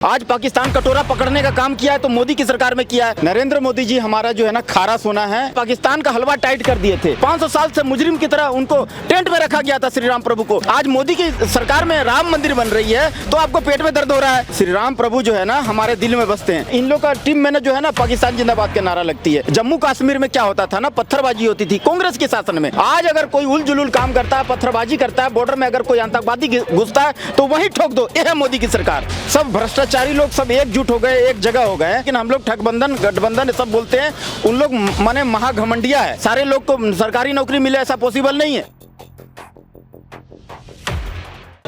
आज पाकिस्तान कटोरा पकड़ने का काम किया है तो मोदी की सरकार में किया है। नरेंद्र मोदी जी हमारा जो है ना खारा सोना है। पाकिस्तान का हलवा टाइट कर दिए थे। 500 साल से मुजरिम की तरह उनको टेंट में रखा गया था श्री राम प्रभु को। आज मोदी की सरकार में राम मंदिर बन रही है तो आपको पेट में दर्द हो रहा है। श्री राम प्रभु जो है ना हमारे दिल में बसते हैं। इन लोग का टीम में जो है ना पाकिस्तान जिंदाबाद का नारा लगती है। जम्मू कश्मीर में क्या होता था ना, पत्थरबाजी होती थी कांग्रेस के शासन में। आज अगर कोई उल जुलूल काम करता है, पत्थरबाजी करता है, बॉर्डर में अगर कोई आतंकवादी घुसता है तो वही ठोक दो। यह है मोदी की सरकार। सब भ्रष्टाचारी लोग सब एकजुट हो गए, एक जगह हो गए। लेकिन हम लोग ठगबंधन गठबंधन सब बोलते हैं, उन लोग माने महाघमंडिया है। सारे लोग को सरकारी नौकरी मिले ऐसा पॉसिबल नहीं है।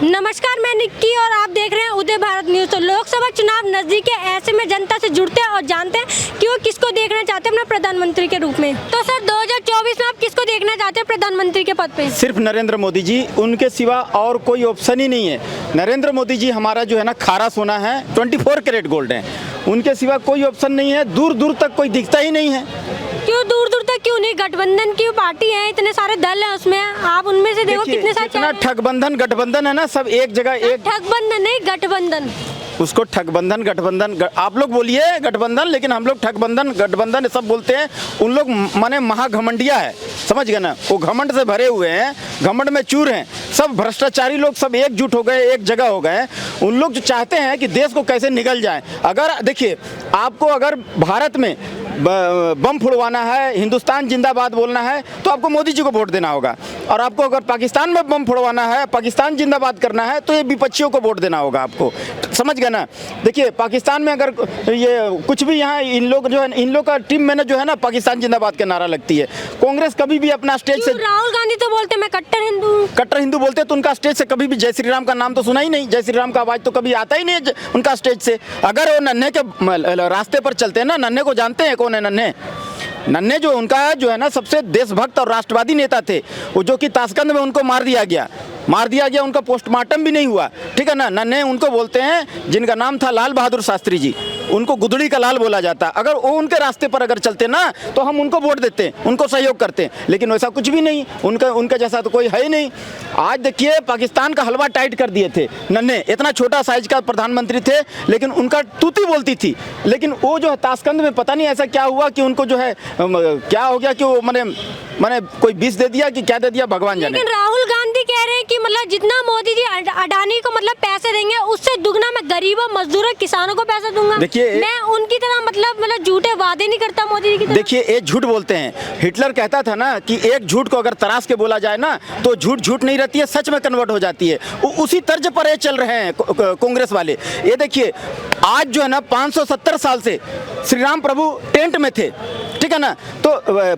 नमस्कार, मैं निक्की और आप देख रहे हैं उदय भारत न्यूज। तो लोकसभा चुनाव नजदीक है, ऐसे में जनता से जुड़ते हैं और जानते हैं कि वो किसको देखना चाहते हैं अपना प्रधानमंत्री के रूप में। तो सर 2024 में आप किसको देखना चाहते हैं प्रधानमंत्री के पद पे? सिर्फ नरेंद्र मोदी जी, उनके सिवा और कोई ऑप्शन ही नहीं है। नरेंद्र मोदी जी हमारा जो है ना खारा सोना है, 24 कैरेट गोल्ड है। उनके सिवा कोई ऑप्शन नहीं है। दूर दूर तक कोई दिखता ही नहीं है। क्यों दूर दूर तक क्यों नहीं? गठबंधन की पार्टी है, इतने सारे दल हैं उसमें, आप उनमें से देखो कितने सारे। इतना ठगबंधन गठबंधन है ना, सब एक जगह एक। ठगबंधन नहीं, गठबंधन। उसको ठगबंधन गठबंधन आप लोग बोलिए गठबंधन, लेकिन हम लोग ठगबंधन गठबंधन सब बोलते हैं। उन लोग माने महाघमंडिया है, समझ गए ना। वो घमंड से भरे हुए हैं, घमंड में चूर हैं। सब भ्रष्टाचारी लोग सब एकजुट हो गए, एक जगह हो गए। उन लोग जो चाहते हैं कि देश को कैसे निगल जाए। अगर देखिए, आपको अगर भारत में बम फुड़वाना है, हिंदुस्तान जिंदाबाद बोलना है तो आपको मोदी जी को वोट देना होगा। और आपको अगर पाकिस्तान में बम फुड़वाना है, पाकिस्तान जिंदाबाद करना है तो ये विपक्षियों को वोट देना होगा आपको, समझ गए ना। देखिए पाकिस्तान में अगर ये कुछ भी यहाँ इन लोग जो है, इन लोग का टीम में जो है ना पाकिस्तान जिंदाबाद का नारा लगती है। कांग्रेस कभी भी अपना स्टेज से, राहुल गांधी तो बोलते मैं कट्टर हिंदू बोलते तो उनका स्टेज से कभी भी जय श्री राम का नाम तो सुना ही नहीं। जय श्री राम का आवाज तो कभी आता ही नहीं है उनका स्टेज से। अगर वो नन्हे के रास्ते पर चलते हैं ना, नन्हे को जानते हैं कौन है नन्हे जो उनका जो है ना सबसे देशभक्त और राष्ट्रवादी नेता थे, वो जो कि ताशकंद में उनको मार दिया गया। उनका पोस्टमार्टम भी नहीं हुआ, ठीक है ना। नन्हे उनको बोलते हैं जिनका नाम था लाल बहादुर शास्त्री जी, उनको गुदड़ी का लाल बोला जाता। अगर वो उनके रास्ते पर अगर चलते ना तो हम उनको वोट देते, उनको सहयोग करते। लेकिन वैसा कुछ भी नहीं, उनका जैसा तो कोई है ही नहीं। आज देखिए पाकिस्तान का हलवा टाइट कर दिए थे नन्हे। इतना छोटा साइज का प्रधानमंत्री थे, लेकिन उनका तूती बोलती थी। लेकिन वो जो है ताशकंद में पता नहीं ऐसा क्या हुआ कि उनको जो है क्या हो गया कि वो मैंने कोई विष दे दिया कि क्या दे दिया भगवान जाने। लेकिन राहुल गांधी कह रहे हैं कि मतलब जितना मोदी जी अडानी को मतलब पैसे देंगे उससे दुगना मैं गरीबों, मजदूरों, किसानों को पैसा दूंगा। देखिए मैं उनकी तरह मतलब झूठे वादे नहीं करता मोदी जी की तरह। देखिए ये झूठ बोलते हैं। हिटलर कहता था ना कि एक झूठ को अगर तराश के बोला जाए ना तो झूठ नहीं रहती है, सच में कन्वर्ट हो जाती है। उसी तर्ज पर ये चल रहे हैं कांग्रेस वाले। ये देखिए आज जो है ना 570 साल से श्री राम प्रभु टेंट में थे, ठीक है ना। तो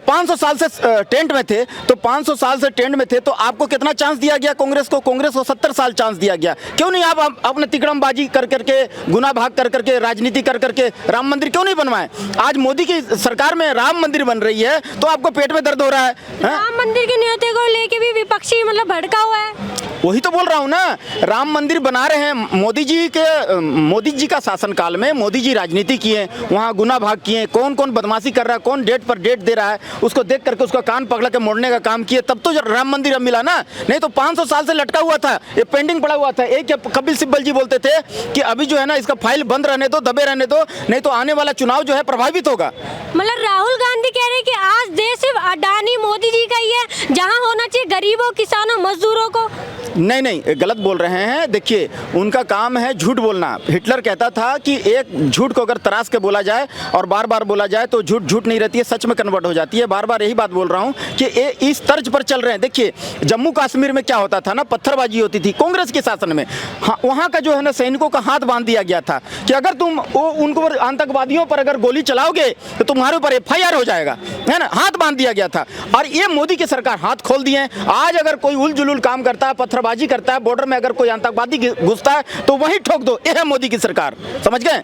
500 साल से टेंट में थे, तो 500 साल से टेंट में थे तो आपको कितना चांस दिया गया कांग्रेस को? 70 साल चांस दिया गया। क्यों नहीं आप अपने तिकड़मबाजी कर करके, गुना भाग कर करके, राजनीति कर करके राम मंदिर क्यों नहीं बनवाए? आज मोदी की सरकार में राम मंदिर बन रही है तो आपको पेट में दर्द हो रहा है। राम मंदिर की नीति को लेके भी विपक्षी मतलब भड़का हुआ है। वही तो बोल रहा हूँ ना, राम मंदिर बना रहे हैं। मोदी जी का शासनकाल में मोदी जी राजनीति किए, वहाँ गुना भाग किए, कौन कौन बदमाशी कर रहा है, कौन डेट पर डेट दे रहा है, उसको देख करके उसका कान पकड़ के मोड़ने का काम किए, तब तो राम मंदिर अब मिला ना। नहीं तो 500 साल से लटका हुआ था, ये पेंडिंग पड़ा हुआ था। एक कपिल सिब्बल जी बोलते थे कि अभी जो है ना इसका फाइल बंद रहने दो, दबे रहने दो, नहीं तो आने वाला चुनाव जो है प्रभावित होगा। मतलब राहुल गांधी कह रहे हैं कि आज देश सिर्फ अडानी मोदी जी का ही है, जहाँ होना चाहिए गरीबों, किसानों, मजदूरों को। नहीं, गलत बोल रहे हैं। देखिए उनका काम है झूठ बोलना। हिटलर कहता था कि एक झूठ को अगर तराश के बोला जाए और बार बार बोला जाए तो झूठ नहीं रहती है, सच में कन्वर्ट हो जाती है। बार बार यही बात बोल रहा हूँ कि ये इस तर्ज पर चल रहे हैं। देखिए जम्मू कश्मीर में क्या होता था ना, पत्थरबाजी होती थी कांग्रेस के शासन में। हाँ, वहाँ का जो है ना सैनिकों का हाथ बांध दिया गया था कि अगर तुम उनको आतंकवादियों पर अगर गोली चलाओगे तो तुम्हारे ऊपर FIR हो जाएगा, है ना। हाथ बांध दिया गया था। और ये मोदी की सरकार हाथ खोल दिए। आज अगर कोई उल जुलूल काम करता है, पत्थरबाजी करता है, बॉर्डर में अगर कोई आतंकवादी घुसता है तो वही ठोक दो। यह है मोदी की सरकार, समझ गए।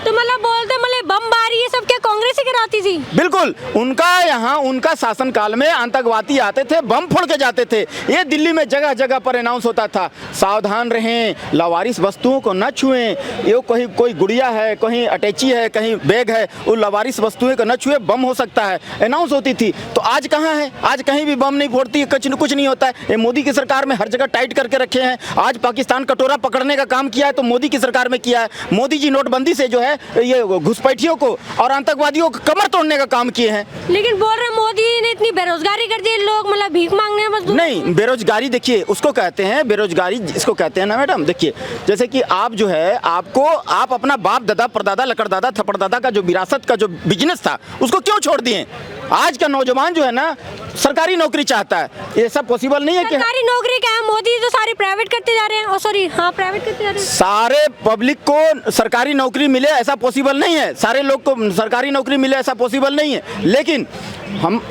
तो मतलब बोलते मतलब बमबारी ये सब क्या कांग्रेस ही लेकर आती थी। बिल्कुल, उनका यहाँ उनका शासनकाल में आतंकवादी आते थे, बम फोड़ के जाते थे। ये दिल्ली में जगह जगह पर अनाउंस होता था, सावधान रहें, लावारिस वस्तुओं को न छुएं। ये कहीं कोई गुड़िया है, कहीं अटैची है, कहीं बैग है, वो लावारिस वस्तुएं को न छुए, बम हो सकता है, अनाउंस होती थी। तो आज कहाँ है? आज कहीं भी बम नहीं फोड़ती, कुछ नहीं होता है। ये मोदी की सरकार में हर जगह टाइट करके रखे हैं। आज पाकिस्तान कटोरा पकड़ने का काम किया है तो मोदी की सरकार में किया है। मोदी जी नोटबंदी से जो है ये घुसपैठियों को और आतंकवादियों को कमर तोड़ने का काम किए हैं। लेकिन बोल रहे मोदी ने इतनी बेरोजगारी कर दी, लोग मतलब भीख मांगने हैं बस। नहीं, बेरोजगारी देखिए उसको कहते हैं, बेरोजगारी इसको कहते हैं ना मैडम। देखिए जैसे कि आप जो है आप अपना बाप दादा परदादा लकड़दादा थपड़दादा का जो विरासत का जो बिजनेस था उसको क्यों छोड़ दिए? आज का नौजवान जो है ना सरकारी नौकरी चाहता है। ये सब पॉसिबल नहीं है कि सरकारी नौकरी क्या है, मोदी तो सारी प्राइवेट करते जा रहे हैं। सॉरी, हाँ प्राइवेट करते जा रहे हैं। सारे पब्लिक को सरकारी नौकरी मिले ऐसा पॉसिबल नहीं है, सारे लोग को सरकारी नौकरी मिले ऐसा पॉसिबल नहीं है। लेकिन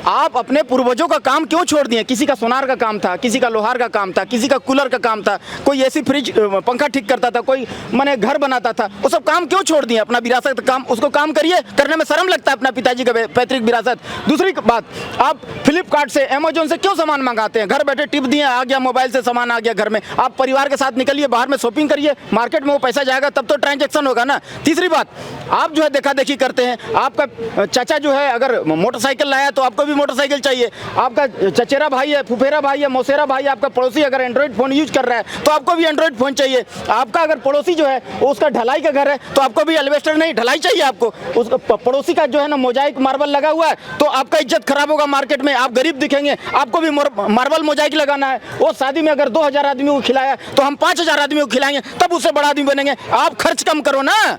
आप अपने पूर्वजों का काम क्यों छोड़ दिए? किसी का सोनार का काम था, किसी का लोहार का काम था, किसी का कूलर का काम था, कोई एसी फ्रिज पंखा ठीक करता था, कोई माने घर बनाता था, वो सब काम क्यों छोड़ दिए? अपना विरासत काम उसको काम करिए, करने में शर्म लगता है अपना पिताजी का पैतृक विरासत। दूसरी बात, आप फ्लिपकार्ट से अमेजोन से क्यों सामान मंगाते हैं? घर बैठे टिप दिए, आ गया, मोबाइल से सामान आ गया घर में। आप परिवार के साथ निकलिए, बाहर में शॉपिंग करिए, मार्केट में वो पैसा जाएगा तब तो ट्रांजेक्शन होगा ना। तीसरी बात, आप जो है देखा देखी करते हैं। आपका चाचा जो है अगर मोटरसाइकिल लाया तो आपको भी मोटरसाइकिल चाहिए। आपका चचेरा भाई है, फुफेरा भाई है, मौसेरा भाई है, आपका पड़ोसी अगर एंड्रॉइड फोन यूज कर रहा है तो आपको भी एंड्रॉइड फोन चाहिए। आपका अगर पड़ोसी जो है उसका ढलाई का घर है तो आपको भी एलिवेस्टर नहीं ढलाई चाहिए। आपको उसका पड़ोसी का जो है ना मोजाइक मार्बल लगा हुआ है तो आपका इज्जत खराब होगा मार्केट में, आप गरीब दिखेंगे, आपको भी मार्बल मोजाइक लगाना है। वो शादी में अगर 2000 आदमी को खिलाया तो हम 5000 आदमी को खिलाएंगे, तब उससे बड़ा आदमी बनेंगे। आप खर्च कम करो ना।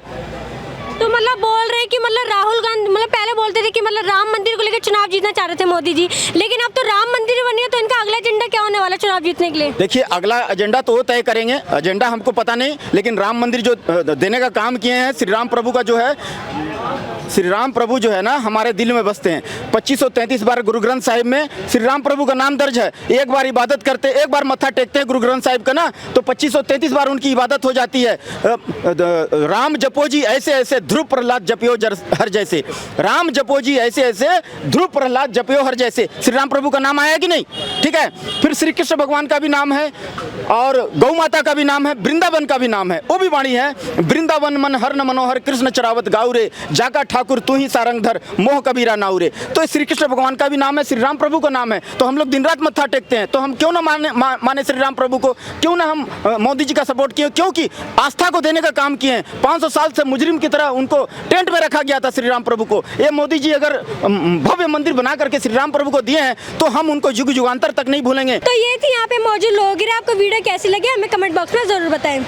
तो मतलब बोल रहे कि मतलब राहुल गांधी मतलब पहले बोलते थे कि मतलब राम मंदिर को लेकर चुनाव जीतना चाह रहे थे मोदी जी, लेकिन अब तो राम मंदिर बनी है, तो इनका अगला एजेंडा क्या होने वाला चुनाव जीतने के लिए? देखिए अगला एजेंडा तो वो तय करेंगे, एजेंडा हमको पता नहीं, लेकिन राम मंदिर जो देने का काम किए हैं, श्री राम प्रभु का जो है, श्री राम प्रभु जो है ना हमारे दिल में बसते हैं। 2533 बार गुरु ग्रंथ साहिब में श्री राम प्रभु का नाम दर्ज है। एक बार इबादत करते, एक बार मत्था टेकते हैं गुरु ग्रंथ साहिब का ना, तो 2533 बार उनकी इबादत हो जाती है। राम जपो जी ऐसे ऐसे ध्रुव प्रहलाद जपियो हर जैसे, राम जपो जी ऐसे ऐसे ध्रुव प्रहलाद जपियो हर जैसे। श्री राम प्रभु का नाम आया कि नहीं? ठीक है। फिर श्री कृष्ण भगवान का भी नाम है और गौ माता का भी नाम है, वृंदावन का भी नाम है, वो भी वाणी है, वृंदावन मन हर न मनोहर कृष्ण चरावत गाउरे, जाका ठाकुर तू ही सारंगधर मोह कबीरा नाउरे। तो श्री कृष्ण भगवान का भी नाम है, श्री राम प्रभु का नाम है। तो हम लोग दिन रात मत्था टेकते हैं, तो हम क्यों ना माने श्री राम प्रभु को? क्यों ना हम मोदी जी का सपोर्ट किए? क्योंकि आस्था को देने का काम किए हैं। 500 साल से मुजरिम की तरह उनको टेंट में रखा गया था श्री राम प्रभु को। ये मोदी जी अगर भव्य मंदिर बना करके श्री राम प्रभु को दिए हैं तो हम उनको युग युगांतर तक नहीं भूलेंगे। तो ये थी यहाँ पे मौजूद लोग। आपको वीडियो कैसी लगी हमें कमेंट बॉक्स में जरूर बताएं।